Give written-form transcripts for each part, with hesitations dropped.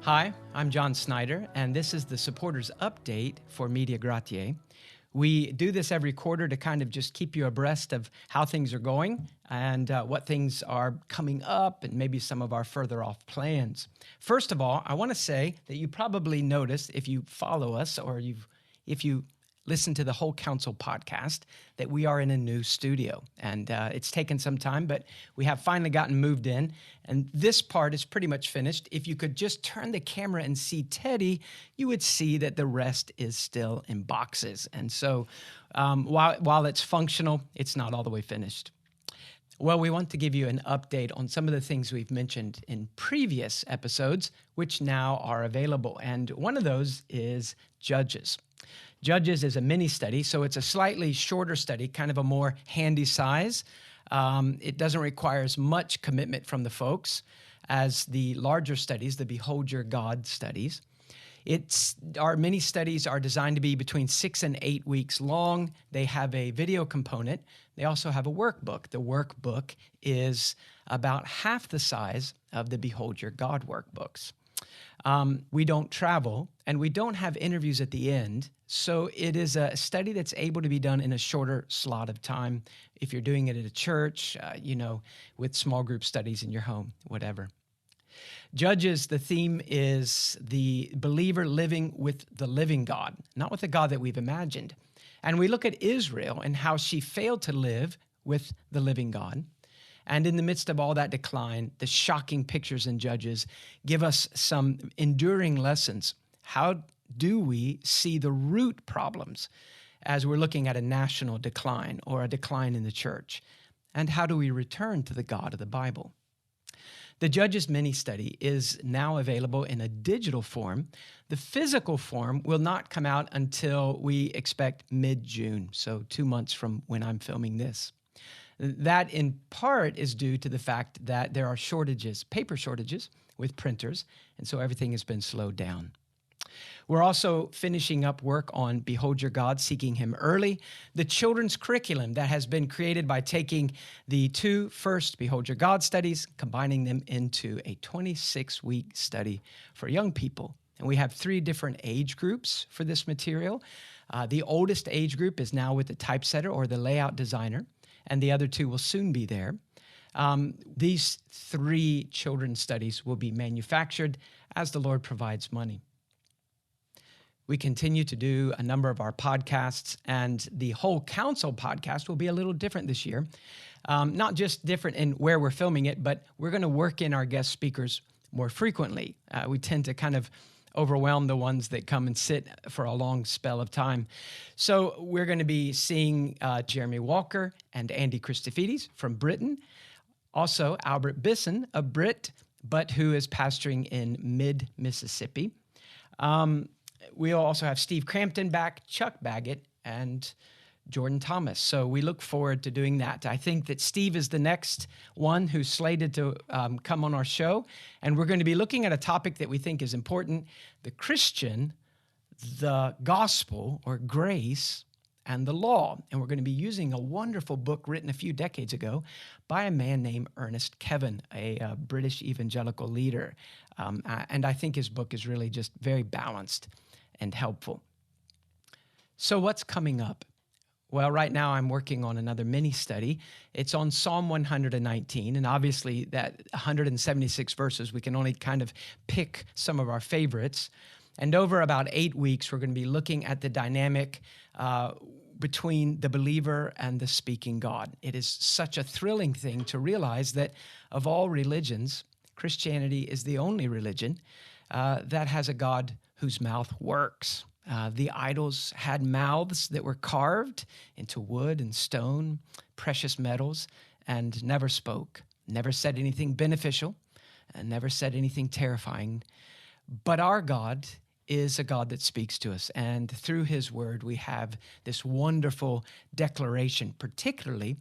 Hi, I'm John Snyder, and this is the supporters update for Media Gratiae. We do this every quarter to kind of just keep you abreast of how things are going and what things are coming up and maybe some of our further off plans. First of all, I want to say that you probably noticed if you follow us or if you listen to the Whole Counsel podcast that we are in a new studio. And it's taken some time, but we have finally gotten moved in. And this part is pretty much finished. If you could just turn the camera and see Teddy, you would see that the rest is still in boxes. And so while it's functional, it's not all the way finished. Well, we want to give you an update on some of the things we've mentioned in previous episodes, which now are available. And one of those is Judges. Judges is a mini study, so it's a slightly shorter study, kind of a more handy size. It doesn't require as much commitment from the folks as the larger studies, the Behold Your God studies. Our mini studies are designed to be between 6 and 8 weeks long. They have a video component. They also have a workbook. The workbook is about half the size of the Behold Your God workbooks. We don't travel, and we don't have interviews at the end, so it is a study that's able to be done in a shorter slot of time if you're doing it at a church, with small group studies in your home, whatever. Judges, the theme is the believer living with the living God, not with the God that we've imagined. And we look at Israel and how she failed to live with the living God. And in the midst of all that decline, the shocking pictures in Judges give us some enduring lessons. How do we see the root problems as we're looking at a national decline or a decline in the church? And how do we return to the God of the Bible? The Judges mini-study is now available in a digital form. The physical form will not come out until we expect mid-June, so 2 months from when I'm filming this. That in part is due to the fact that there are shortages, paper shortages with printers, and so everything has been slowed down. We're also finishing up work on Behold Your God, Seeking Him Early, the children's curriculum that has been created by taking the 2 first Behold Your God studies, combining them into a 26-week study for young people. And we have 3 different age groups for this material. The oldest age group is now with the typesetter or the layout designer, and the other 2 will soon be there. These 3 children's studies will be manufactured as the Lord provides money. We continue to do a number of our podcasts, and the Whole Counsel podcast will be a little different this year. Not just different in where we're filming it, but we're going to work in our guest speakers more frequently. We tend to kind of overwhelm the ones that come and sit for a long spell of time. So we're going to be seeing Jeremy Walker and Andy Christofides from Britain. Also, Albert Bisson, a Brit, but who is pastoring in mid-Mississippi. We'll also have Steve Crampton back, Chuck Baggett, and Jordan Thomas. So we look forward to doing that. I think that Steve is the next one who's slated to come on our show. And we're going to be looking at a topic that we think is important: the Christian, the gospel or grace, and the law. And we're going to be using a wonderful book written a few decades ago by a man named Ernest Kevin, a British evangelical leader. And I think his book is really just very balanced and helpful. So what's coming up? Well, right now I'm working on another mini study. It's on Psalm 119, and obviously that 176 verses, we can only kind of pick some of our favorites. And over about 8 weeks, we're going to be looking at the dynamic between the believer and the speaking God. It is such a thrilling thing to realize that of all religions, Christianity is the only religion that has a God whose mouth works. The idols had mouths that were carved into wood and stone, precious metals, and never spoke, never said anything beneficial, and never said anything terrifying. But our God is a God that speaks to us, and through his word we have this wonderful declaration. Particularly,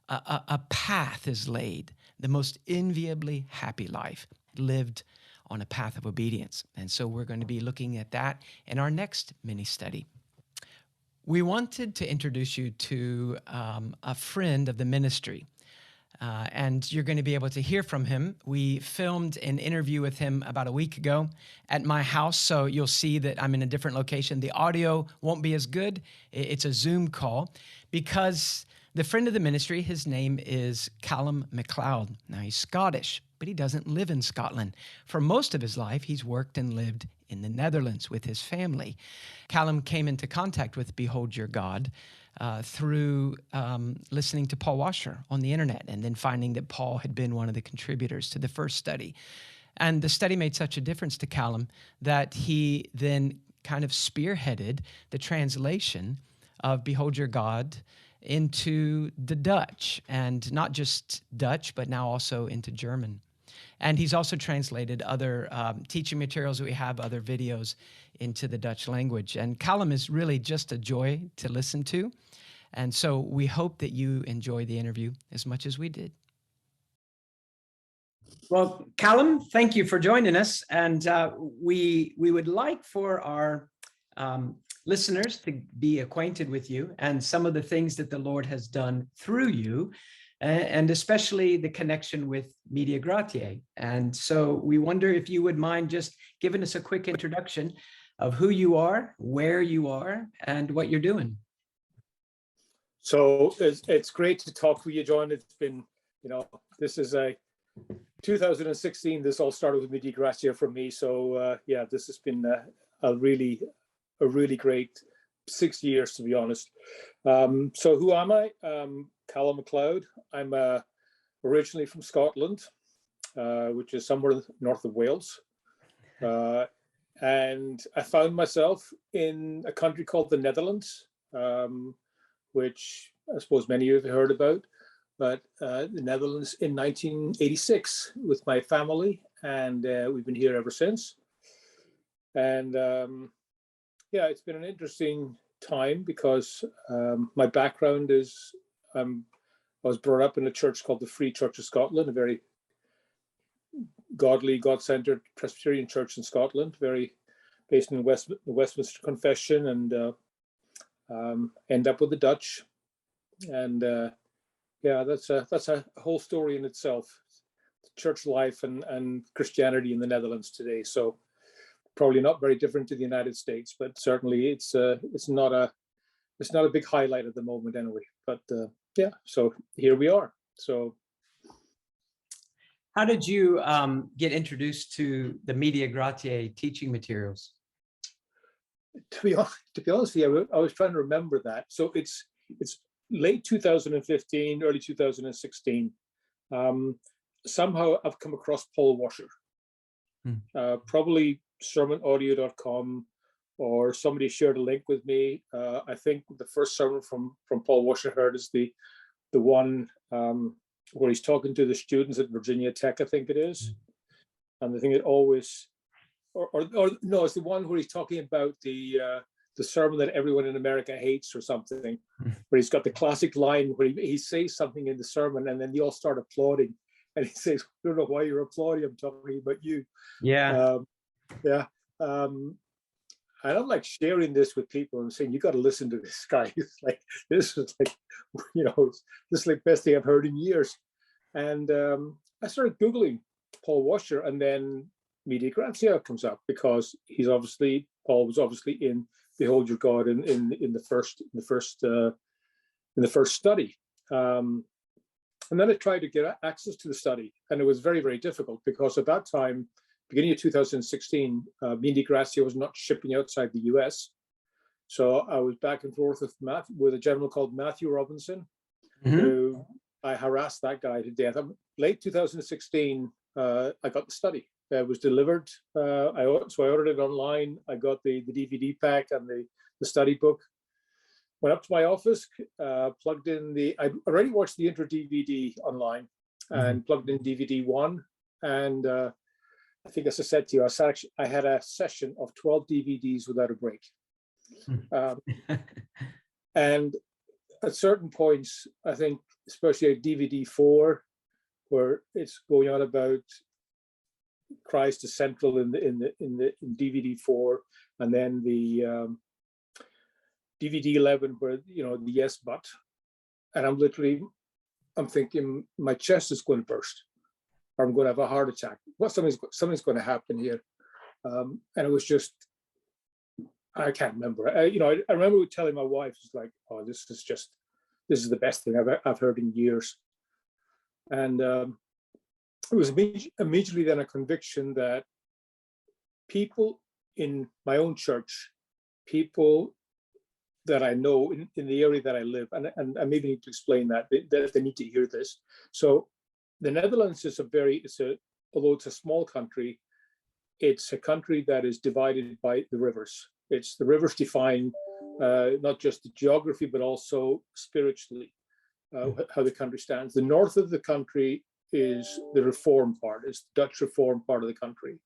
a path is laid, the most enviably happy life lived on a path of obedience. And so we're going to be looking at that in our next mini study. We wanted to introduce you to a friend of the ministry. and you're going to be able to hear from him. We filmed an interview with him about a week ago at my house, so you'll see that I'm in a different location. The audio won't be as good. It's a Zoom call because the friend of the ministry, his name is Calum MacCleod. Now, he's Scottish, but he doesn't live in Scotland. For most of his life, he's worked and lived in the Netherlands with his family. Calum came into contact with Behold Your God through listening to Paul Washer on the internet, and then finding that Paul had been one of the contributors to the first study. And the study made such a difference to Calum that he then kind of spearheaded the translation of Behold Your God into the Dutch, and not just Dutch, but now also into German. And he's also translated other teaching materials that we have, other videos, into the Dutch language. And Calum is really just a joy to listen to. And so we hope that you enjoy the interview as much as we did. Well, Calum, thank you for joining us. And we would like for our listeners to be acquainted with you and some of the things that the Lord has done through you, and especially the connection with Media Gratiae. And so we wonder if you would mind just giving us a quick introduction of who you are, where you are, and what you're doing. So it's great to talk with you, John. It's been, this is 2016. This all started with Media Gratiae for me. So yeah, this has been a really great 6 years, to be honest. So who am I? Calum MacCleod. I'm originally from Scotland, which is somewhere north of Wales. And I found myself in a country called the Netherlands, which I suppose many of you have heard about. But the Netherlands in 1986 with my family, and we've been here ever since. And yeah, it's been an interesting time because my background is I was brought up in a church called the Free Church of Scotland, a very godly, God-centered Presbyterian church in Scotland, very based in the Westminster Confession, and end up with the Dutch. And yeah, that's a whole story in itself, church life and Christianity in the Netherlands today. So probably not very different to the United States, but certainly it's not a big highlight at the moment anyway. But yeah, so here we are. So how did you get introduced to the Media Gratiae teaching materials? To be honest with you, I was trying to remember that. So it's late 2015, early 2016. Somehow I've come across Paul Washer, probably sermonaudio.com, or somebody shared a link with me. I think the first sermon from Paul Washer heard is the one where he's talking to the students at Virginia Tech, I think it is. And I think it always, or no, it's the one where he's talking about the sermon that everyone in America hates or something, where he's got the classic line where he says something in the sermon and then they all start applauding. And he says, I don't know why you're applauding, I'm talking about you. Yeah. Yeah. I don't like sharing this with people and saying, you got to listen to this guy. It's like, this is like, this is like the best thing I've heard in years. And I started Googling Paul Washer, and then Media Gratiae comes up because Paul was obviously in Behold Your God in the first study. And then I tried to get access to the study, and it was very, very difficult because at that time, beginning of 2016, Media Gratiae was not shipping outside the US. So I was back and forth with a gentleman called Matthew Robinson, who I harassed that guy to death. Late 2016, I got the study. It was delivered. So I ordered it online. I got the DVD pack and the study book. Went up to my office, plugged in I already watched the intro DVD online and plugged in DVD 1. And I think, as I said to you, I had a session of 12 DVDs without a break. And at certain points, I think, especially at DVD 4, where it's going on about Christ is central in DVD 4, and then the DVD 11, where the yes but, and I'm literally I'm thinking my chest is going to burst, or I'm going to have a heart attack. Something's going to happen here. And it was just, I can't remember. I remember telling my wife, it's like, oh, this is the best thing I've heard in years. And it was immediately then a conviction that people in my own church, people that I know in the area that I live, and I maybe need to explain that they need to hear this. So the Netherlands is although it's a small country, it's a country that is divided by the rivers. The rivers define not just the geography, but also spiritually how the country stands. The north of the country is the Reform part, is the Dutch Reform part of the country.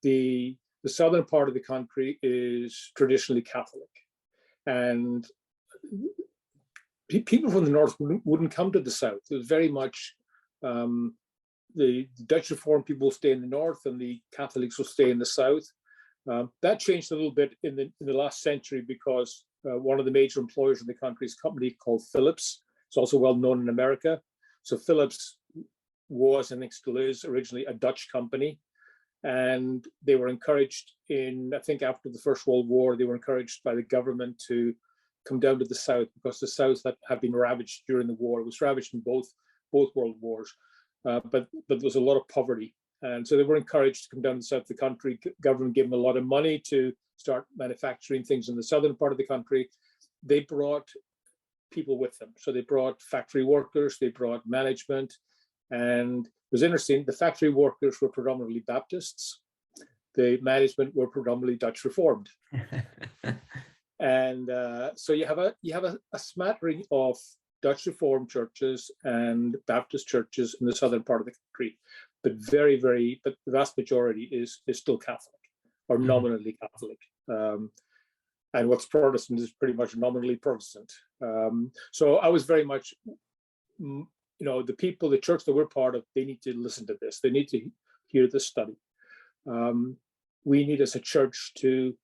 The southern part of the country is traditionally Catholic, and people from the north wouldn't come to the south. It was very much the Dutch Reformed people stay in the north, and the Catholics will stay in the south. That changed a little bit in the last century because one of the major employers in the country is a company called Philips. It's also well known in America. So Philips was, and I think still is, originally a Dutch company. And they were encouraged I think after the First World War, they were encouraged by the government to come down to the south, because the south had been ravaged during the war. It was ravaged in both world wars, but there was a lot of poverty. And so they were encouraged to come down to the south of the country. Government gave them a lot of money to start manufacturing things in the southern part of the country. They brought people with them. So they brought factory workers, they brought management, and it was interesting. The factory workers were predominantly Baptists. The management were predominantly Dutch Reformed. And so you have a smattering of Dutch Reformed churches and Baptist churches in the southern part of the country, but but the vast majority is still Catholic, or nominally Catholic. And what's Protestant is pretty much nominally Protestant. So I was very much, the church that we're part of, they need to listen to this. They need to hear this study. We need as a church to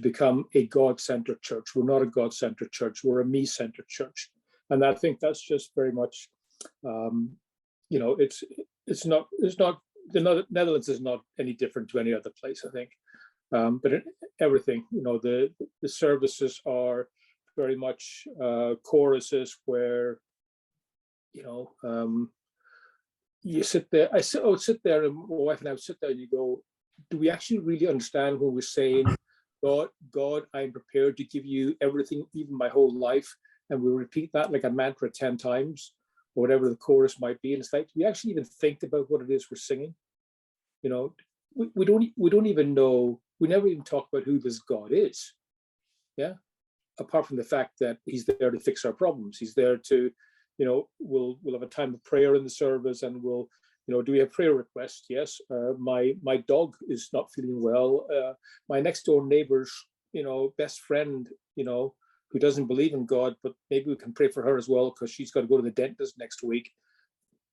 become a God-centered church. We're not a God-centered church. We're a me-centered church. And I think that's just very much, the Netherlands is not any different to any other place, I think. But everything, the services are very much choruses where, you sit there. I would sit there, and my wife and I would sit there, and you go, do we actually really understand when we're saying, God, I'm prepared to give you everything, even my whole life, and we repeat that like a mantra 10 times, or whatever the chorus might be. And it's like, do we actually even think about what it is we're singing? We don't even know. We never even talk about who this God is. Yeah. Apart from the fact that he's there to fix our problems. He's there to, we'll have a time of prayer in the service, and we'll, do we have prayer requests? Yes. My dog is not feeling well. My next door neighbor's, best friend, who doesn't believe in God, but maybe we can pray for her as well, because she's got to go to the dentist next week.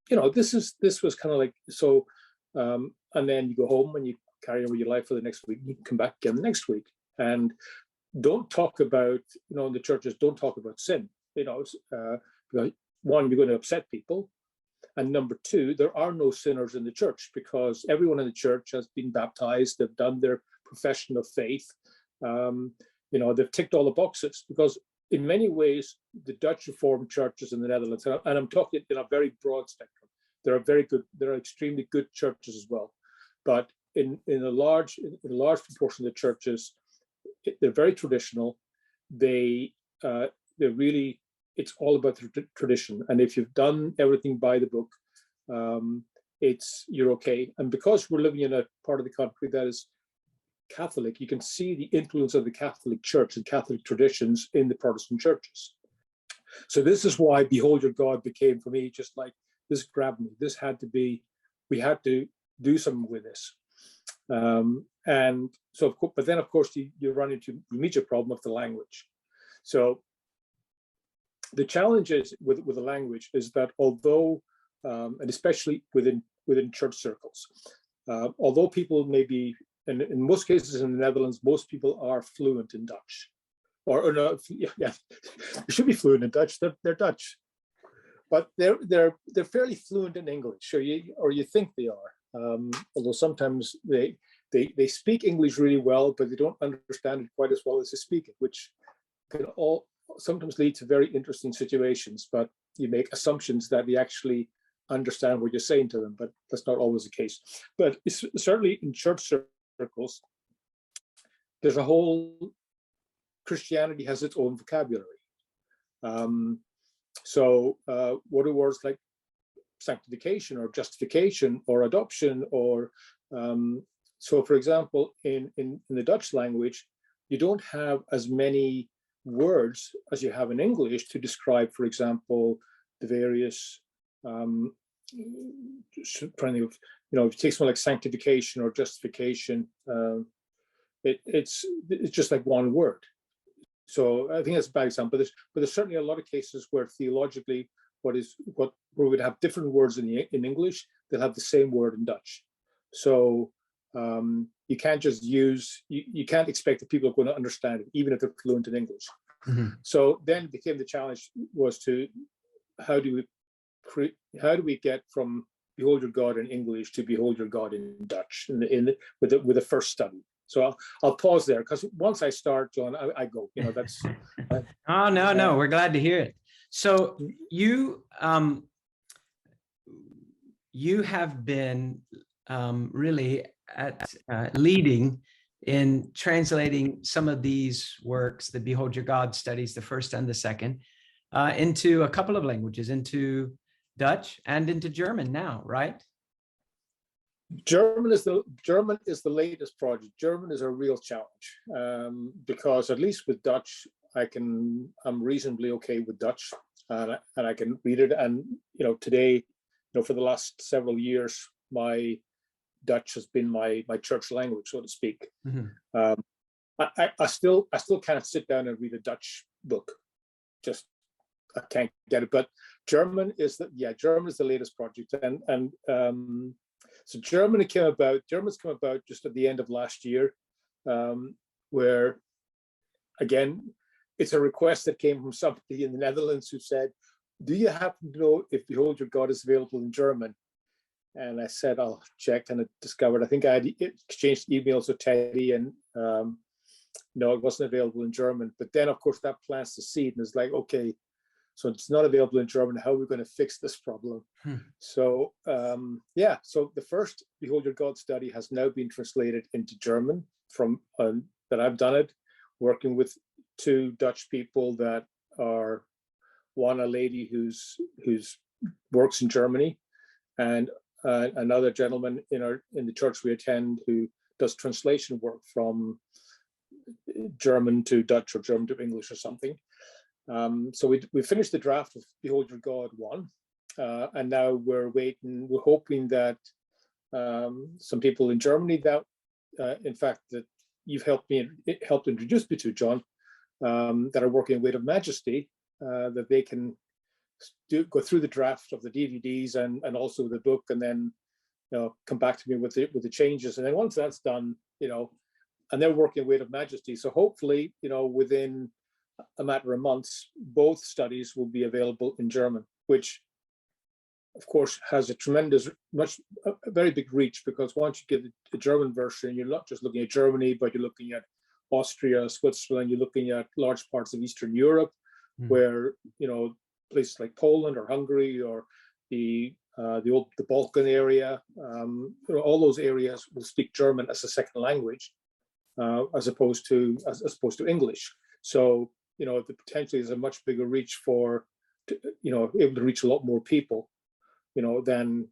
This was kind of like, so, and then you go home and you carry on with your life for the next week. You can come back again the next week, and don't talk about, in the churches, don't talk about sin, because one, you're going to upset people. And number two, there are no sinners in the church, because everyone in the church has been baptized. They've done their profession of faith. They've ticked all the boxes, because in many ways, the Dutch Reformed churches in the Netherlands, and I'm talking in a very broad spectrum, there are extremely good churches as well. But in a large proportion of the churches, they're very traditional. They're really, it's all about the tradition. And if you've done everything by the book, you're okay. And because we're living in a part of the country that is Catholic, you can see the influence of the Catholic Church and Catholic traditions in the Protestant churches. So this is why Behold Your God became, for me, just like, this grabbed me. This had to be, we had to do something with this. And so, but then of course you meet your problem of the language. So the challenge is with the language is that although, and especially within church circles, although people may be, and in most cases in the Netherlands, most people are fluent in Dutch. or no, yeah, they should be fluent in Dutch. They're Dutch, but they're fairly fluent in English, or you think they are. Although sometimes they speak English really well, but they don't understand it quite as well as they speak it, which can all sometimes lead to very interesting situations. But you make assumptions that they actually understand what you're saying to them, but that's not always the case. But it's certainly in church circles, there's a whole Christianity has its own vocabulary. So what are words like sanctification or justification or adoption or so, for example, in the Dutch language, you don't have as many words as you have in English to describe, for example, the various trying to, if you take something like sanctification or justification, it's just like one word. So I think that's a bad example. But there's certainly a lot of cases where theologically, where we would have different words in English, they'll have the same word in Dutch. So you can't just you can't expect that people are going to understand it, even if they're fluent in English. Mm-hmm. So then became the challenge was to how do we get from behold your God in English to behold your God in Dutch with the first study. So I'll pause there, because once I start, John, I go. That's. Oh no, we're glad to hear it. So you have been really at leading in translating some of these works, the Behold Your God studies, the first and the second, into a couple of languages, into Dutch and into German now, right? German is the latest project. German is a real challenge, because at least with Dutch, I'm reasonably okay with Dutch, and I can read it. And today, for the last several years, my Dutch has been my church language, so to speak. Mm-hmm. I still can't sit down and read a Dutch book. Just I can't get it. But German is the latest project, and so Germans came about just at the end of last year, where, again, it's a request that came from somebody in the Netherlands who said, do you happen to know if Behold Your God is available in German? And I said, I'll check, and I discovered, I think I had exchanged emails with Teddy, and no, it wasn't available in German. But then, of course, that plants the seed, and it's like, okay, so it's not available in German. How are we going to fix this problem? So, so the first Behold Your God study has now been translated into German from that I've done it, working with two Dutch people that are, one, a lady who's works in Germany, and another gentleman in the church we attend who does translation work from German to Dutch or German to English or something. So we finished the draft of Behold Your God 1, and now we're hoping that some people in Germany that, in fact, that you've helped introduce me to, John, that are working in Weight of Majesty, that they can go through the draft of the DVDs and also the book, and then come back to me with the changes. And then once that's done, and they're working in Weight of Majesty, so hopefully, within a matter of months, both studies will be available in German, which of course has a very big reach, because once you get the German version, you're not just looking at Germany, but you're looking at Austria, Switzerland, you're looking at large parts of Eastern Europe, where places like Poland or Hungary or the Balkan area, all those areas will speak German as a second language, as opposed to English. So the potentially is a much bigger reach able to reach a lot more people, than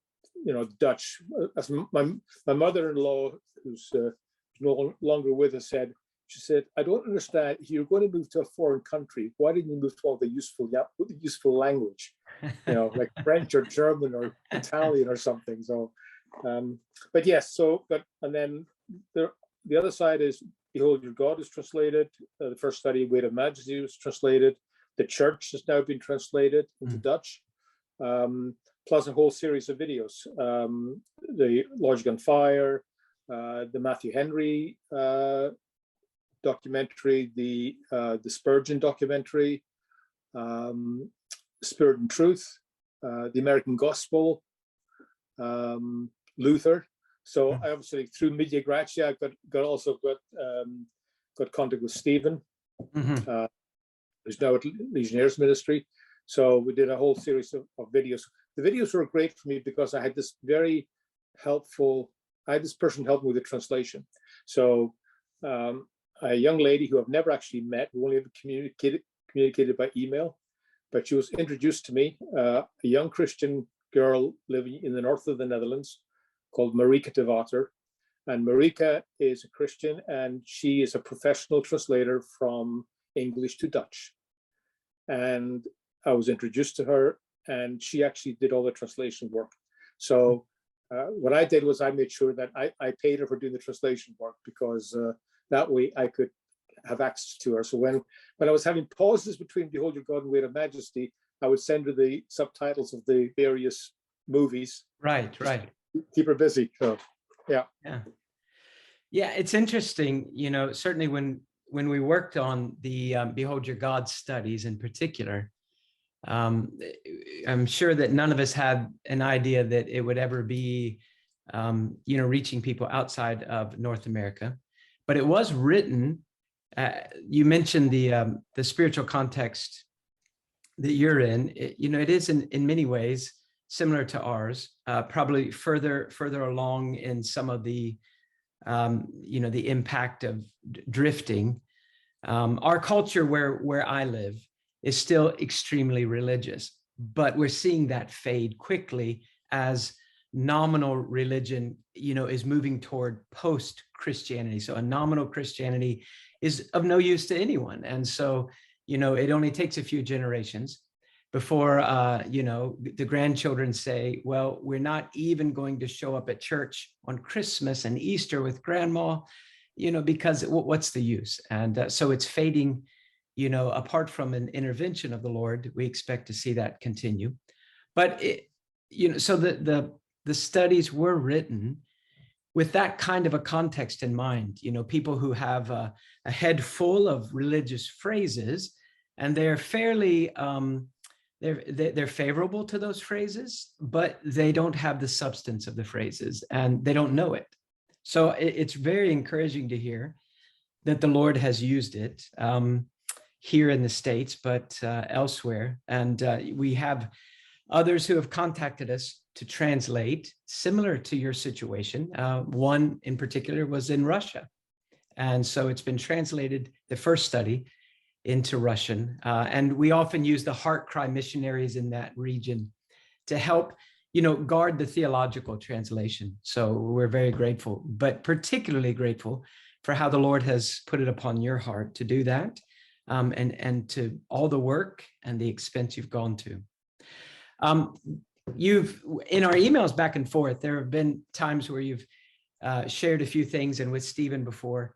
Dutch. As my mother-in-law, who's no longer with us, said, I don't understand, if you're going to move to a foreign country, why didn't you move to all the useful language, like French or German or Italian or something. So but yes, and then the other side is Behold Your God is translated. The first study, Weight of Majesty, was translated. The Church has now been translated into Dutch, plus a whole series of videos. The Logic on Fire, the Matthew Henry documentary, the Spurgeon documentary, Spirit and Truth, the American Gospel, Luther. So I obviously through Media Gratiae, I got contact with Stephen, who's now at Legionnaires Ministry. So we did a whole series of videos. The videos were great for me because I had this very helpful, I had this person help me with the translation. So a young lady who I've never actually met, we only ever communicated by email, but she was introduced to me, a young Christian girl living in the north of the Netherlands called Marika de Water. And Marika is a Christian and she is a professional translator from English to Dutch. And I was introduced to her and she actually did all the translation work. So what I did was I made sure that I paid her for doing the translation work because that way I could have access to her. So when I was having pauses between Behold Your God and Weight of Majesty, I would send her the subtitles of the various movies. Right. Keep her busy. So, yeah. It's interesting. Certainly when we worked on the Behold Your God studies in particular, I'm sure that none of us had an idea that it would ever be, reaching people outside of North America. But it was written. You mentioned the spiritual context that you're in. It is in many ways similar to ours, probably further along in some of the the impact of drifting. Our culture where I live is still extremely religious, but we're seeing that fade quickly as nominal religion, is moving toward post-Christianity. So a nominal Christianity is of no use to anyone. And so, it only takes a few generations before, the grandchildren say, well, we're not even going to show up at church on Christmas and Easter with grandma, because what's the use? And so it's fading, apart from an intervention of the Lord. We expect to see that continue. But, so the studies were written with that kind of a context in mind, people who have a head full of religious phrases, and they're fairly, they're favorable to those phrases, but they don't have the substance of the phrases and they don't know it. So it's very encouraging to hear that the Lord has used it here in the States, but elsewhere. And we have others who have contacted us to translate, similar to your situation. One in particular was in Russia. And so it's been translated, the first study, into Russian. And we often use the heart cry missionaries in that region to help, guard the theological translation. So we're very grateful, but particularly grateful for how the Lord has put it upon your heart to do that, and to all the work and the expense you've gone to. You've, in our emails back and forth, there have been times where you've shared a few things, and with Stephen before,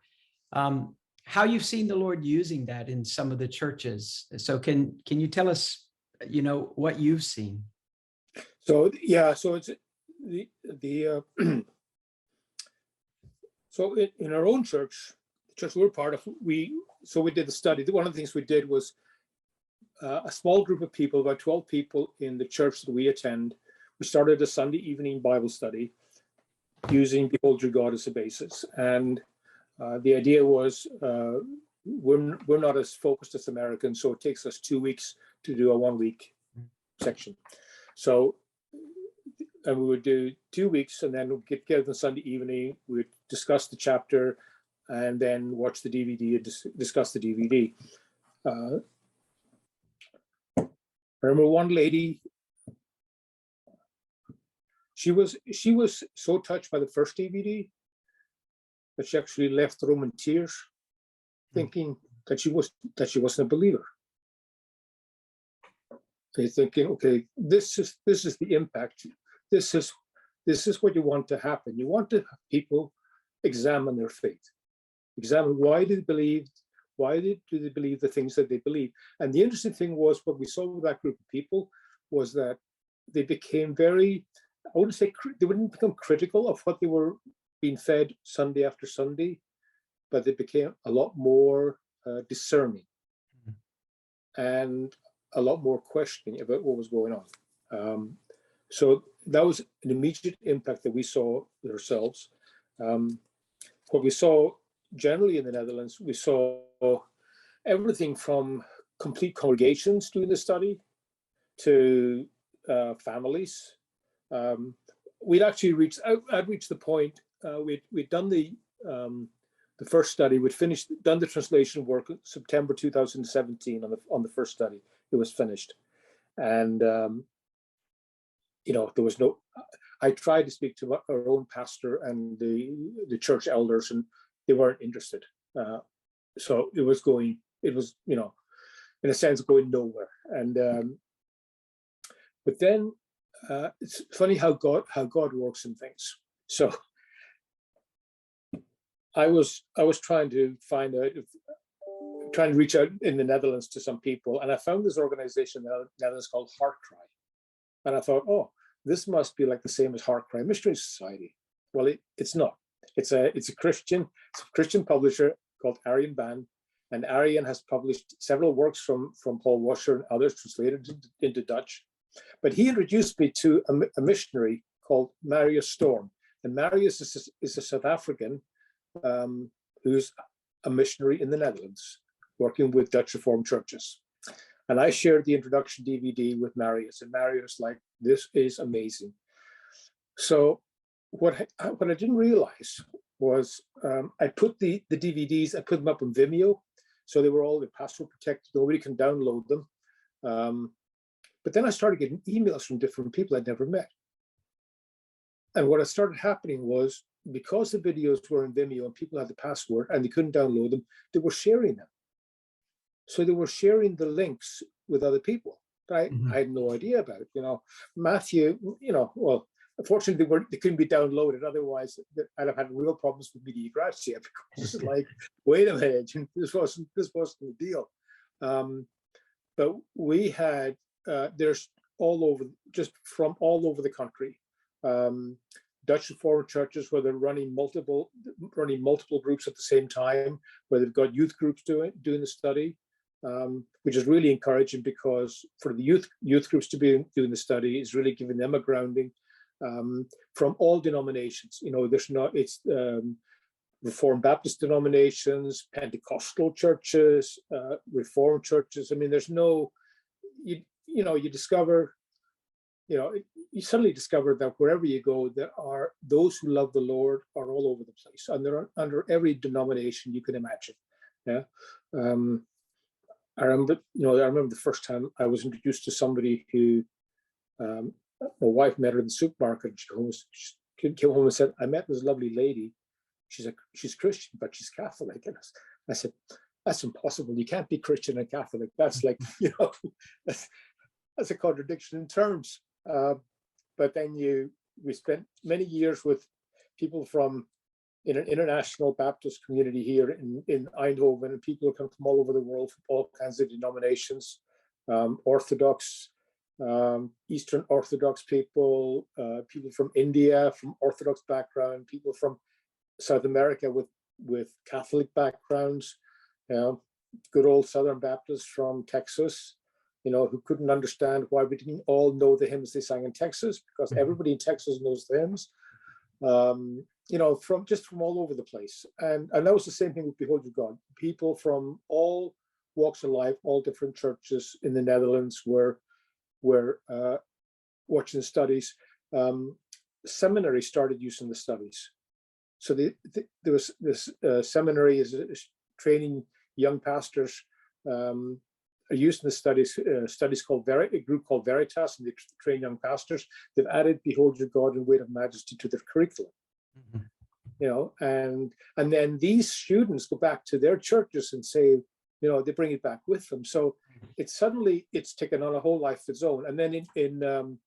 how you've seen the Lord using that in some of the churches. So can you tell us, what you've seen? So so it's so in our own church, the church we're part of, we did the study. One of the things we did was a small group of people, about 12 people in the church that we attend. We started a Sunday evening Bible study using Behold Your God as a basis. And the idea was we're not as focused as Americans, so it takes us 2 weeks to do a 1 week section. So, and we would do 2 weeks, and then we'd get together on Sunday evening, we'd discuss the chapter, and then watch the DVD and discuss the DVD. I remember one lady, she was so touched by the first DVD that she actually left the room in tears, thinking that she wasn't a believer. They're thinking, okay, this is the impact. This is what you want to happen. You want to have people examine their faith, examine why do they believe the things that they believe. And the interesting thing was, what we saw with that group of people was that they became very, I wouldn't say they wouldn't become critical of what they were being fed Sunday after Sunday, but they became a lot more discerning and a lot more questioning about what was going on. So that was an immediate impact that we saw ourselves. What we saw generally in the Netherlands, we saw everything from complete congregations doing the study to families. We'd actually reached, I'd reached the point, we'd done the first study, we'd done the translation work in September 2017 on the first study. It was finished. And, there was no, I tried to speak to our own pastor and the church elders, and they weren't interested. So it was, in a sense, going nowhere. And, but then it's funny how God works in things. So I was trying to trying to reach out in the Netherlands to some people, and I found this organization in the Netherlands called Heartcry. And I thought, oh, this must be like the same as Heartcry Missionary Society. Well, it's not. It's a Christian publisher called Arian Ban, and Arian has published several works from Paul Washer and others translated into Dutch. But he introduced me to a missionary called Marius Storm, and Marius is a South African who's a missionary in the Netherlands, working with Dutch Reformed churches. And I shared the introduction DVD with Marius, and Marius like, this is amazing. So what I didn't realize was I put the DVDs, I put them up on Vimeo, so they were all password protected, nobody can download them. But then I started getting emails from different people I'd never met. And what started happening was, because the videos were in Vimeo and people had the password and they couldn't download them, they were sharing them. So they were sharing the links with other people that I had no idea about. Matthew, well, unfortunately they couldn't be downloaded. Otherwise, I'd have had real problems with Media Gratiae, because it's like, wait a minute, this wasn't the deal. But we had there's all over, just from all over the country, Dutch Reformed churches where they're running multiple groups at the same time, where they've got youth groups doing the study, which is really encouraging, because for the youth groups to be doing the study is really giving them a grounding, from all denominations. It's Reformed Baptist denominations, Pentecostal churches, Reformed churches. I mean, there's no, you discover, you suddenly discover that wherever you go, there are those who love the Lord are all over the place, and they're under every denomination you can imagine. Yeah. I remember the first time I was introduced to somebody who, my wife met her in the supermarket. She came home and said, I met this lovely lady. She's Christian, but she's Catholic. And I said, that's impossible. You can't be Christian and Catholic. That's like, that's a contradiction in terms. But then we spent many years with people in an international Baptist community here in Eindhoven, and people who come from all over the world, from all kinds of denominations, Orthodox, Eastern Orthodox people, people from India, from Orthodox background, people from South America with Catholic backgrounds, good old Southern Baptists from Texas, who couldn't understand why we didn't all know the hymns they sang in Texas, because everybody in Texas knows the hymns. From all over the place. And that was the same thing with Behold Your God. People from all walks of life, all different churches in the Netherlands were watching the studies. Seminary started using the studies. So there was this seminary is training young pastors, are using the studies called a group called Veritas, and they train young pastors. They've added Behold Your God and Weight of Majesty to their curriculum. And then these students go back to their churches and say, they bring it back with them. So it's taken on a whole life of its own. And then in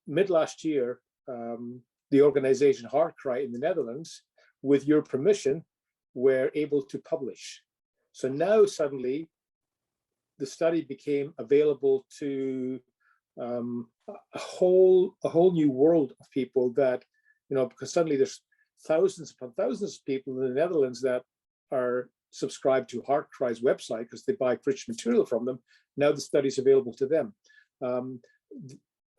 mid last year, the organization Heartcry in the Netherlands, with your permission, were able to publish. So now suddenly the study became available to a whole new world of people that, because suddenly there's thousands upon thousands of people in the Netherlands that are subscribed to HeartCry's website because they buy Christian material from them. Now the study is available to them.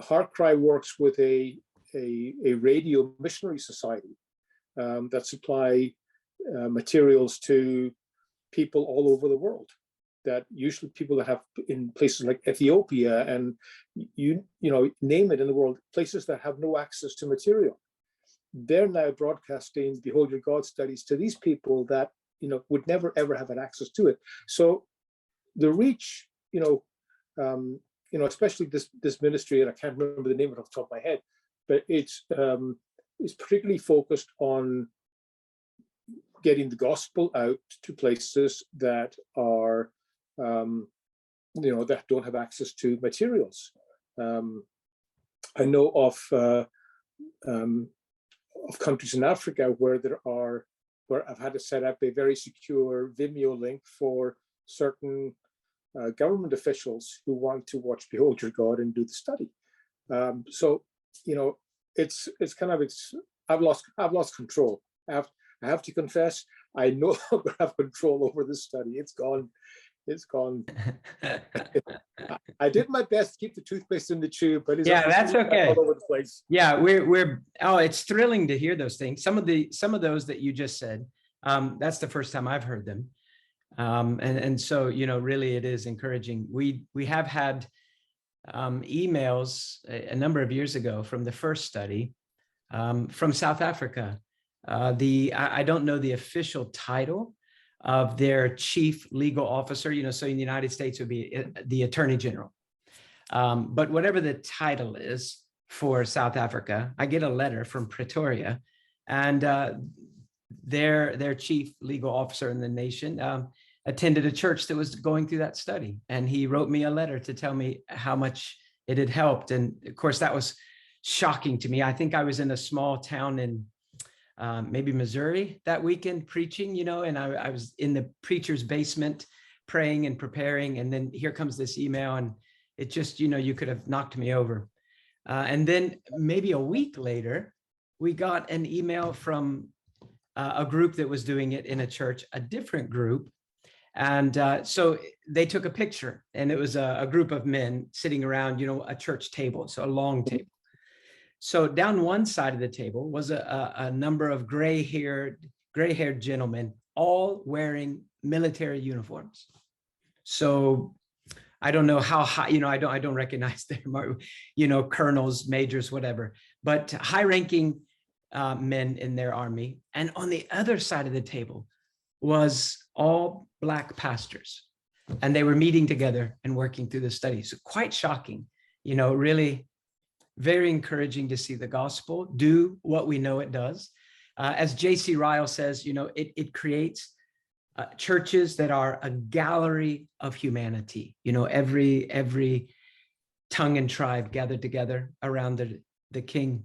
HeartCry works with a radio missionary society that supply materials to people all over the world. That usually people that have in places like Ethiopia and you know, name it in the world, places that have no access to material. They're now broadcasting Behold Your God studies to these people that, you know, would never ever have had access to it. So the reach, you know, especially this ministry, and I can't remember the name of it off the top of my head, but it's particularly focused on getting the gospel out to places that are, you know, that don't have access to materials. I know of countries in Africa where I've had to set up a very secure Vimeo link for certain government officials who want to watch Behold Your God and do the study. So, you know, I've lost control. I have to confess, I no longer have control over this study. It's gone. I did my best to keep the toothpaste in the tube, but that's okay. All over the place. Yeah, it's thrilling to hear those things. Some of those that you just said, that's the first time I've heard them. And so, you know, really it is encouraging. We have had emails a number of years ago from the first study from South Africa. I don't know the official title of their chief legal officer, you know, so in the United States it would be the Attorney General. But whatever the title is for South Africa, I get a letter from Pretoria, and their chief legal officer in the nation attended a church that was going through that study. And he wrote me a letter to tell me how much it had helped. And of course, that was shocking to me. I think I was in a small town in maybe Missouri that weekend preaching, you know, and I was in the preacher's basement praying and preparing. And then here comes this email, and it just, you know, you could have knocked me over. And then maybe a week later, we got an email from a group that was doing it in a church, a different group. And so they took a picture, and it was a group of men sitting around, you know, a church table, so a long table. So down one side of the table was a number of gray-haired gentlemen, all wearing military uniforms. So I don't know how high, you know, I don't recognize them, you know, colonels, majors, whatever, but high-ranking men in their army. And on the other side of the table was all Black pastors, and they were meeting together and working through the study. So quite shocking, you know, really very encouraging to see the gospel do what we know it does. As J.C. Ryle says, you know, it creates churches that are a gallery of humanity. You know, every tongue and tribe gathered together around the King.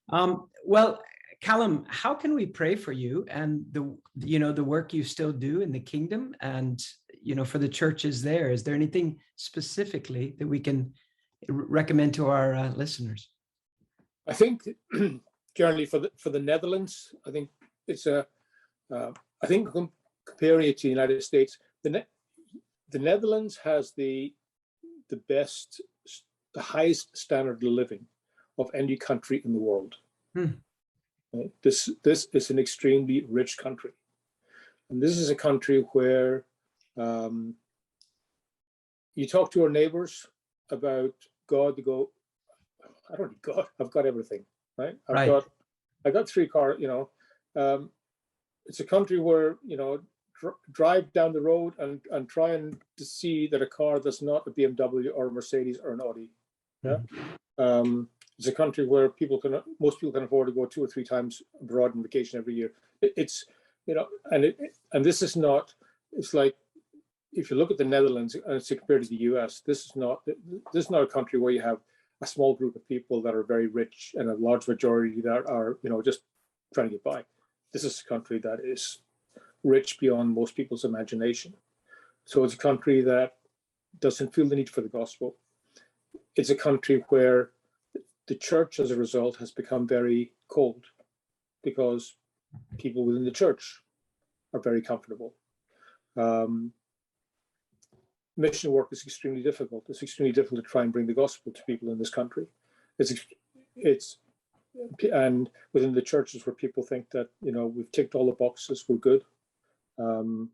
Well, Calum, how can we pray for you and the work you still do in the kingdom, and, you know, for the churches there? Is there anything specifically that we can recommend to our listeners? I think generally for the Netherlands, I think it's I think comparing it to the United States, the Netherlands has the highest standard of living of any country in the world. Right? This is an extremely rich country, and this is a country where you talk to our neighbors about God, they go, I don't need God, I've got everything, right? I got 3 cars, you know. It's a country where, you know, drive down the road and try to see that a car that's not a BMW or a Mercedes or an Audi. Yeah. It's a country where most people can afford to go 2 or 3 times abroad on vacation every year. It's, you know, and this is not, it's like, if you look at the Netherlands and it's compared to the US, this is not a country where you have a small group of people that are very rich and a large majority that are, you know, just trying to get by. This is a country that is rich beyond most people's imagination. So it's a country that doesn't feel the need for the gospel. It's a country where the church, as a result, has become very cold because people within the church very comfortable. Mission work is extremely difficult. It's extremely difficult to try and bring the gospel to people in this country. It's and within the churches where people think that, you know, we've ticked all the boxes, we're good. You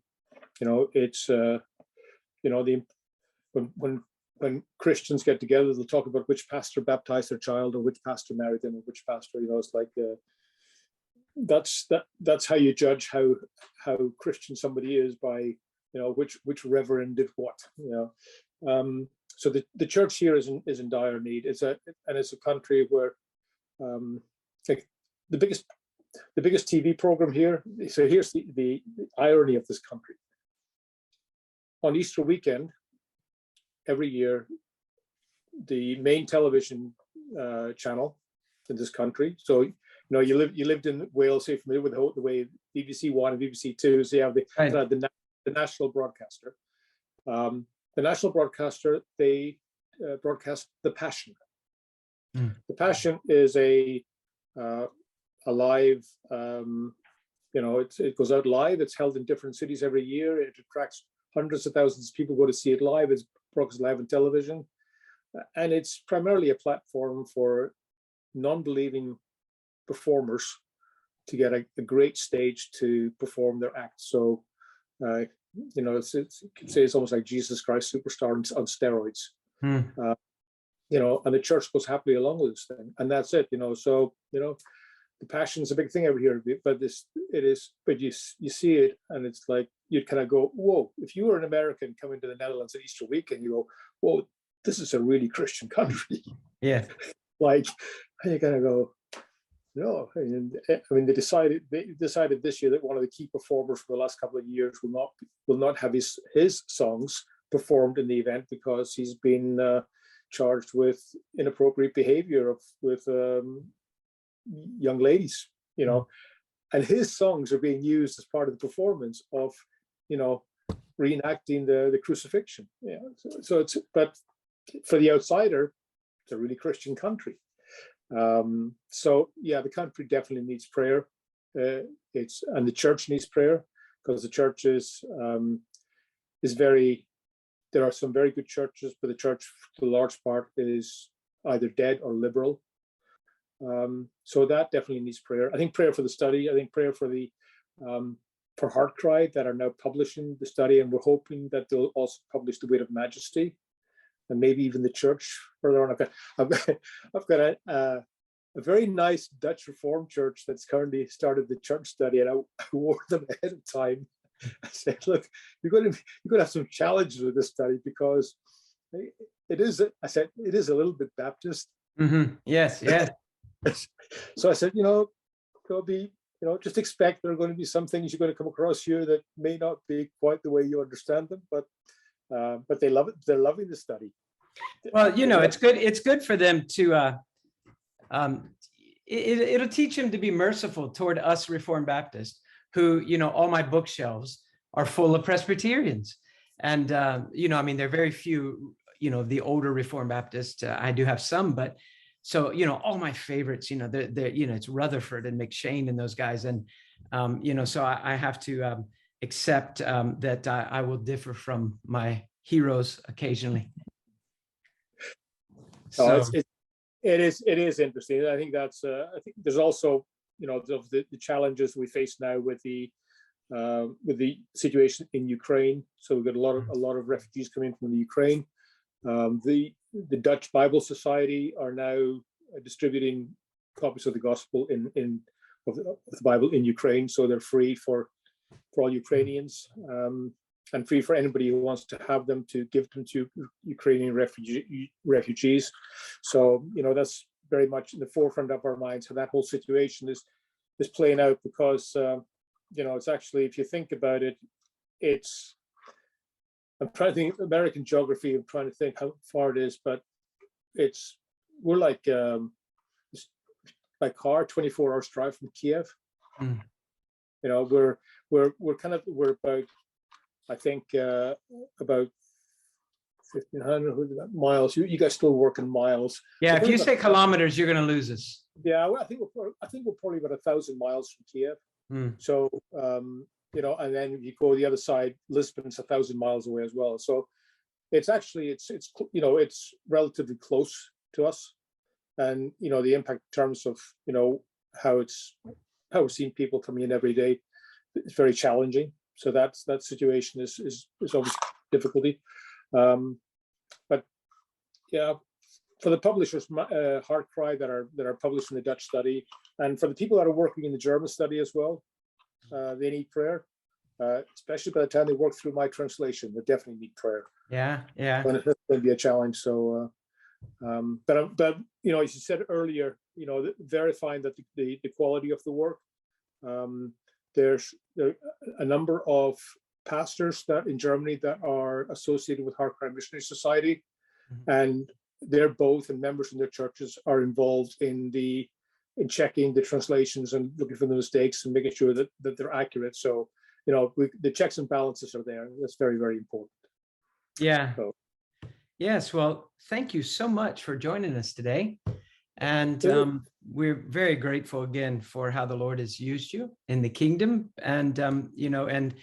know, it's you know, when Christians get together, they'll talk about which pastor baptized their child, or which pastor married them, or which pastor, you know, it's like that's how you judge how Christian somebody is, by, you know, which reverend did what, you know. So the church here is in dire need. It's a country where like the biggest TV program here. So here's the irony of this country. On Easter weekend, every year, the main television channel in this country. So, you know, you lived in Wales, so you're familiar with the way BBC One and BBC Two. So you have the national broadcaster. The national broadcaster, they broadcast The Passion. Mm. The Passion is a live, you know, it goes out live. It's held in different cities every year. It attracts hundreds of thousands of people go to see it live. It's broadcast live on television. And it's primarily a platform for non-believing performers to get a great stage to perform their act. So, you know, you could say it's almost like Jesus Christ Superstar on steroids. Hmm. You know, and the church goes happily along with this thing, and that's it. You know, so, you know, The Passion is a big thing over here, but you see it, and it's like you'd kind of go, whoa! If you were an American coming to the Netherlands at Easter weekend, you go, whoa, this is a really Christian country. Yeah. Like, and you kind of go, no. I mean, they decided this year that one of the key performers for the last couple of years will not have his songs performed in the event because he's been charged with inappropriate behavior with young ladies, you know, and his songs are being used as part of the performance of, you know, reenacting the crucifixion. Yeah, so it's, but for the outsider, it's a really Christian country. So yeah, the country definitely needs prayer. And the church needs prayer, because the church is very. There are some very good churches, but the church, for the large part, is either dead or liberal. So that definitely needs prayer. I think prayer for the study. I think prayer for the for Heartcry that are now publishing the study, and we're hoping that they'll also publish the Weight of Majesty, and maybe even the church further on. I've got a very nice Dutch Reformed church that's currently started the church study, and I warned them ahead of time. I said, look, you're going to have some challenges with this study, because it is a little bit Baptist. Mm-hmm. Yes, yes. So I said, you know, there'll be, you know, just expect there are going to be some things you're going to come across here that may not be quite the way you understand them, but they love it. They're loving the study. Well, you know, it's good. It's good for them to. It'll teach them to be merciful toward us Reformed Baptists, who, you know, all my bookshelves are full of Presbyterians, and you know, I mean, there are very few, you know, the older Reformed Baptists. I do have some, but. So, you know, all my favorites, you know, they're, you know, it's Rutherford and McShane and those guys. And, you know, so I have to accept that I will differ from my heroes occasionally. So it is interesting. I think that's, I think there's also, you know, the challenges we face now with the situation in Ukraine. So we've got a lot of refugees coming from the Ukraine. The Dutch Bible Society are now distributing copies of the Gospel of the Bible in Ukraine, so they're free for all Ukrainians, and free for anybody who wants to have them, to give them to Ukrainian refugees. So, you know, that's very much in the forefront of our minds. So that whole situation is playing out, because you know, it's actually, if you think about it, I'm trying to think American geography. I'm trying to think how far it is, but we're like by car 24 hours drive from Kiev. Mm. You know, we're about, I think about 1,500 miles. You guys still work in miles. Yeah, so if you say kilometers, you're going to lose us. Yeah, well, I think we're probably about 1,000 miles from Kiev. Mm. So you and then you go the other side, Lisbon's 1,000 miles away as well. So it's actually, it's relatively close to us. And, the impact in terms of, how we're seeing people coming in every day, it's very challenging. So that situation is obviously difficulty. But yeah, for the publishers, Heart Cry that are published in the Dutch study, and for the people that are working in the German study as well, they need prayer, especially by the time they work through my translation. They definitely need prayer. Yeah. And it's going to be a challenge. So, but as you said earlier, verifying that the quality of the work. There are a number of pastors that in Germany that are associated with Heart Cry Missionary Society, and they're both, and members in their churches are involved in checking the translations and looking for the mistakes and making sure that they're accurate. So, the checks and balances are there. That's very, very important. Yeah. So. Yes. Well, thank you so much for joining us today. And we're very grateful again for how the Lord has used you in the kingdom, and and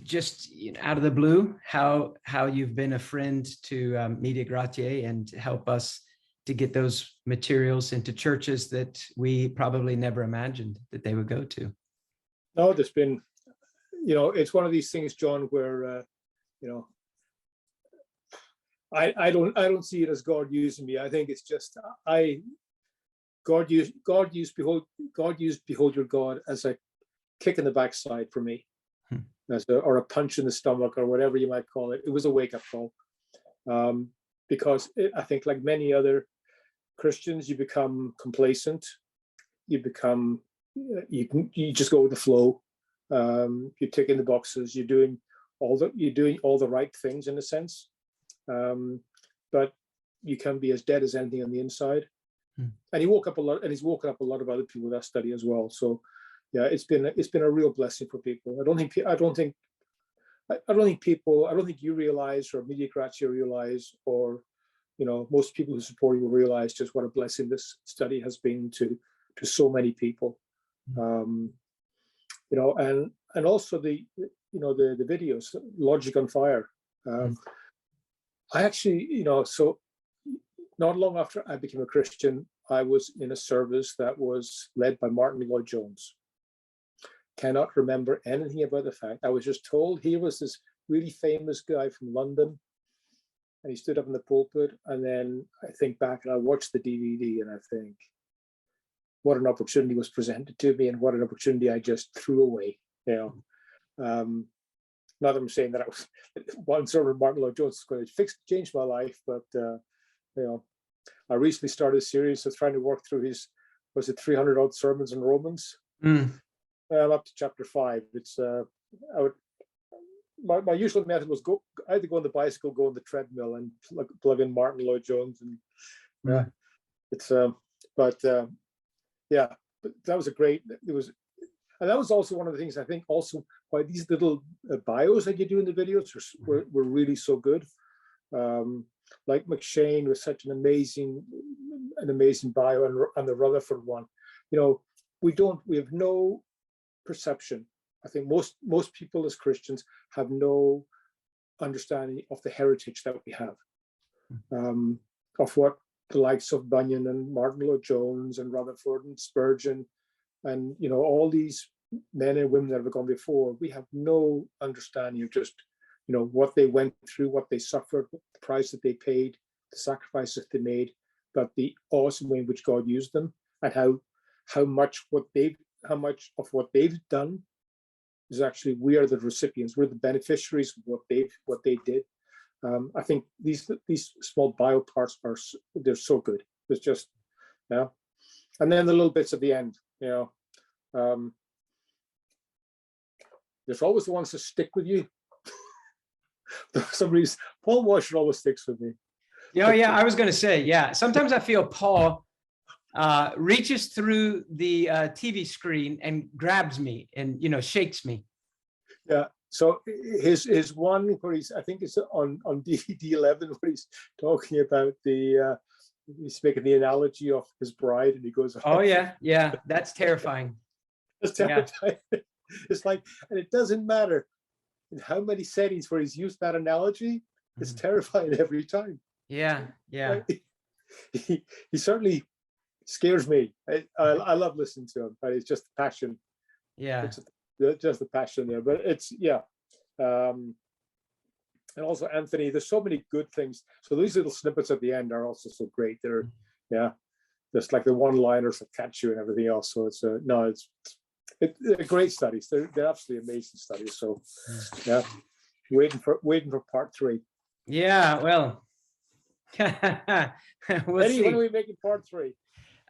just out of the blue, how you've been a friend to Media Gratiae and help us to get those materials into churches that we probably never imagined that they would go to. No, there's been, it's one of these things, John, where I don't see it as God using me. I think it's just God used Behold Your God as a kick in the backside for me, or a punch in the stomach, or whatever you might call it. It was a wake-up call, because I think, like many other Christians, you become complacent. You just go with the flow. You tick in the boxes. You're doing all the right things in a sense, but you can be as dead as anything on the inside. And he woke up a lot, and he's woken up a lot of other people with that study as well. So, yeah, it's been a real blessing for people. I don't think you realize, or Media Gratiae realize, or most people who support you realize just what a blessing this study has been to so many people. And also the videos, Logic on Fire. I actually, so not long after I became a Christian, I was in a service that was led by Martin Lloyd-Jones. Cannot remember anything about the fact. I was just told he was this really famous guy from London, and he stood up in the pulpit. And then I think back and I watched the DVD, and I think, what an opportunity was presented to me, and what an opportunity I just threw away. Not that I'm saying that I was one sermon of Martin Lloyd-Jones is going to change my life, but I recently started a series of trying to work through his 300 odd sermons on Romans. I'm up to chapter 5. It's my usual method was I had to go on the bicycle, go on the treadmill, and plug in Martin Lloyd-Jones, and but that was and that was also one of the things, I think, also why these little bios that you do in the videos were really so good. Like McShane was such an amazing bio, and the Rutherford one. We have no perception. I think most people as Christians have no understanding of the heritage that we have, of what the likes of Bunyan and Martin Lloyd-Jones and Rutherford and Spurgeon and all these men and women that have gone before. We have no understanding of just what they went through, what they suffered, the price that they paid, the sacrifices they made, but the awesome way in which God used them, and how much of what they've done is actually, we are the recipients, we're the beneficiaries of what they did. I think these small bio parts they're so good. It's just, and then the little bits at the end, there's always the ones that stick with you. For some reason, Paul Washer always sticks with me. Yeah, I was going to say, sometimes I feel Paul reaches through the TV screen and grabs me and shakes me. Yeah. So his one where I think it's on DVD 11, where he's talking about he's making the analogy of his bride, and he goes, "Oh yeah, that's terrifying." That's terrifying. It's like, and it doesn't matter in how many settings where he's used that analogy, it's terrifying every time. Yeah, yeah, He certainly scares me. I love listening to him, but it's just the passion. yeah. It's just the passion there. But it's, yeah. And also Anthony, there's so many good things. So these little snippets at the end are also so great. They're, yeah, just like the one-liners that catch you and everything else. So it's they're great studies. They're absolutely amazing studies. So yeah, waiting for part 3. Yeah, well, we'll Eddie, see. when are we making part 3?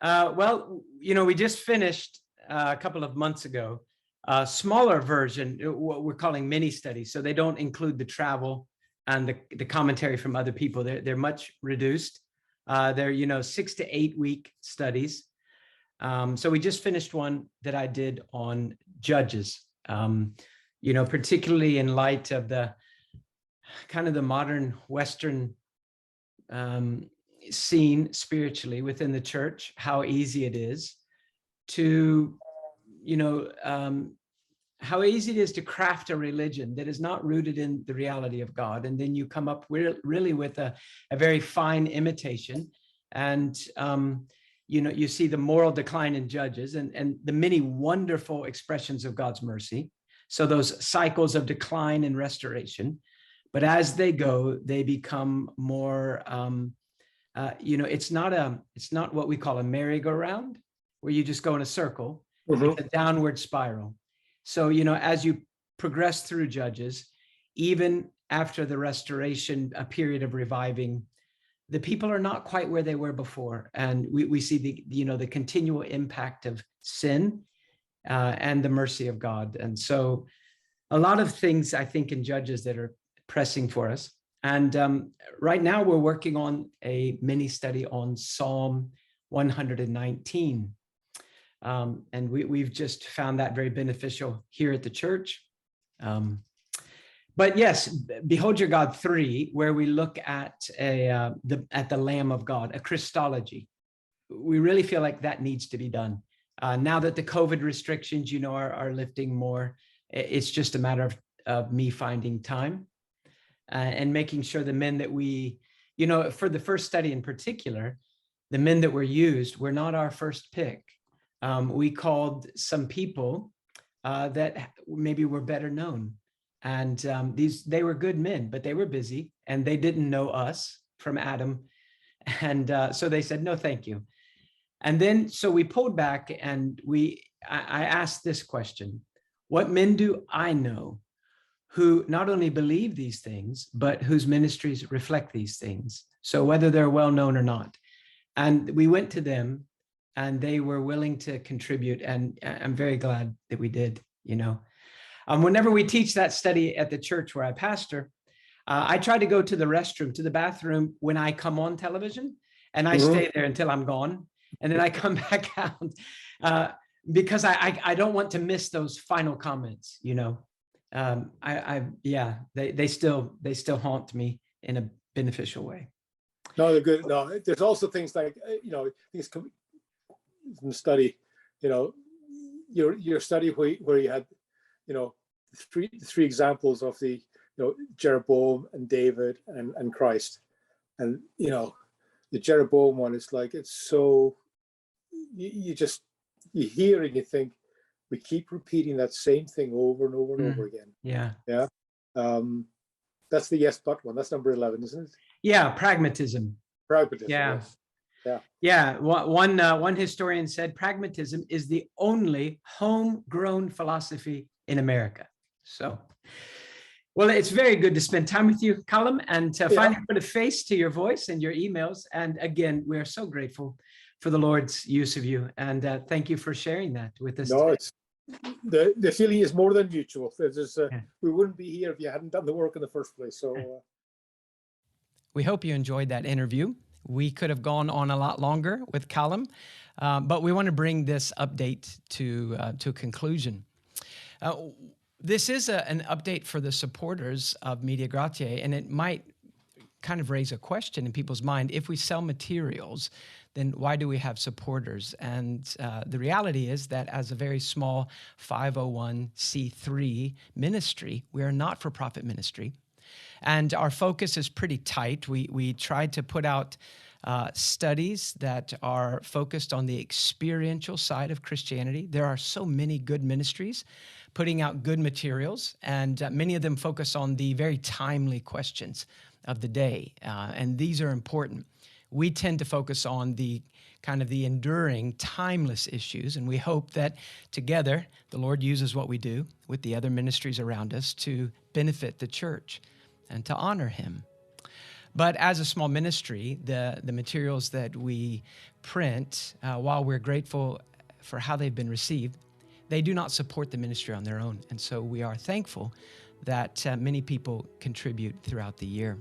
Well, we just finished a couple of months ago a smaller version, what we're calling mini studies. So they don't include the travel and the commentary from other people. They're much reduced. They're 6 to 8 week studies. So we just finished one that I did on Judges. Particularly in light of the kind of the modern Western scene spiritually within the church, how easy it is to, how easy it is to craft a religion that is not rooted in the reality of God. And then you come up really with a very fine imitation. And, you see the moral decline in Judges and the many wonderful expressions of God's mercy. So those cycles of decline and restoration. But as they go, they become more, it's not what we call a merry-go-round, where you just go in a circle. It's a downward spiral. So, as you progress through Judges, even after the restoration, a period of reviving, the people are not quite where they were before. And we see the continual impact of sin and the mercy of God. And so a lot of things, I think, in Judges that are pressing for us. And right now we're working on a mini study on Psalm 119. And we've just found that very beneficial here at the church. But yes, Behold Your God 3, where we look at the Lamb of God, a Christology. We really feel like that needs to be done. Now that the COVID restrictions, are lifting more, it's just a matter of me finding time and making sure the men that we, for the first study in particular, the men that were used were not our first pick. We called some people that maybe were better known. And they were good men, but they were busy and they didn't know us from Adam. And so they said, no, thank you. And then, so we pulled back and I asked this question: what men do I know who not only believe these things, but whose ministries reflect these things? So whether they're well known or not. And we went to them and they were willing to contribute. And I'm very glad that we did, Whenever we teach that study at the church where I pastor, I try to go to the restroom, to the bathroom when I come on television, and I stay there until I'm gone. And then I come back out because I don't want to miss those final comments, they still haunt me in a beneficial way. No, they're good. No, there's also things like, things from study, your study where you had, three examples of the, Jeroboam and David and Christ. And, the Jeroboam one is like, it's so, you hear and you think, we keep repeating that same thing over and over and over again. Yeah. Yeah. That's the yes, but one. That's number 11, isn't it? Yeah. Pragmatism. Pragmatism. Yeah. Yes. Yeah. Yeah. One historian said pragmatism is the only homegrown philosophy in America. So, well, it's very good to spend time with you, Calum, and to finally put a face to your voice and your emails. And again, we are so grateful for the Lord's use of you. And thank you for sharing that with us. No, it's the feeling is more than mutual. We wouldn't be here if you hadn't done the work in the first place. So we hope you enjoyed that interview. We could have gone on a lot longer with Calum, but we want to bring this update to a conclusion. This is an update for the supporters of Media Gratiae, and it might kind of raise a question in people's mind. If we sell materials, then why do we have supporters? And the reality is that as a very small 501c3 ministry, we are a not-for-profit ministry. And our focus is pretty tight. We tried to put out studies that are focused on the experiential side of Christianity. There are so many good ministries putting out good materials, and many of them focus on the very timely questions of the day, and these are important. We tend to focus on the kind of the enduring, timeless issues, and we hope that together the Lord uses what we do with the other ministries around us to benefit the church and to honor Him. But as a small ministry, the materials that we print, while we're grateful for how they've been received, they do not support the ministry on their own. And so we are thankful that many people contribute throughout the year.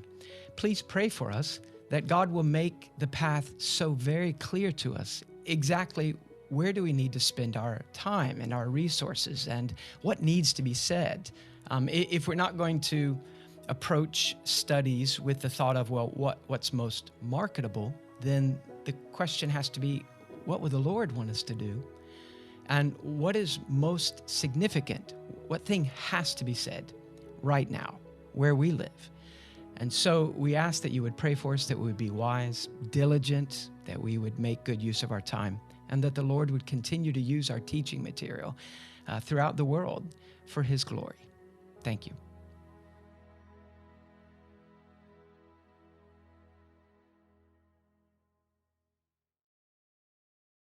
Please pray for us that God will make the path so very clear to us exactly where do we need to spend our time and our resources and what needs to be said. If we're not going to approach studies with the thought of, well, what's most marketable, then the question has to be, what would the Lord want us to do? And what is most significant? What thing has to be said right now, where we live? And so we ask that you would pray for us, that we would be wise, diligent, that we would make good use of our time, and that the Lord would continue to use our teaching material throughout the world for His glory. Thank you.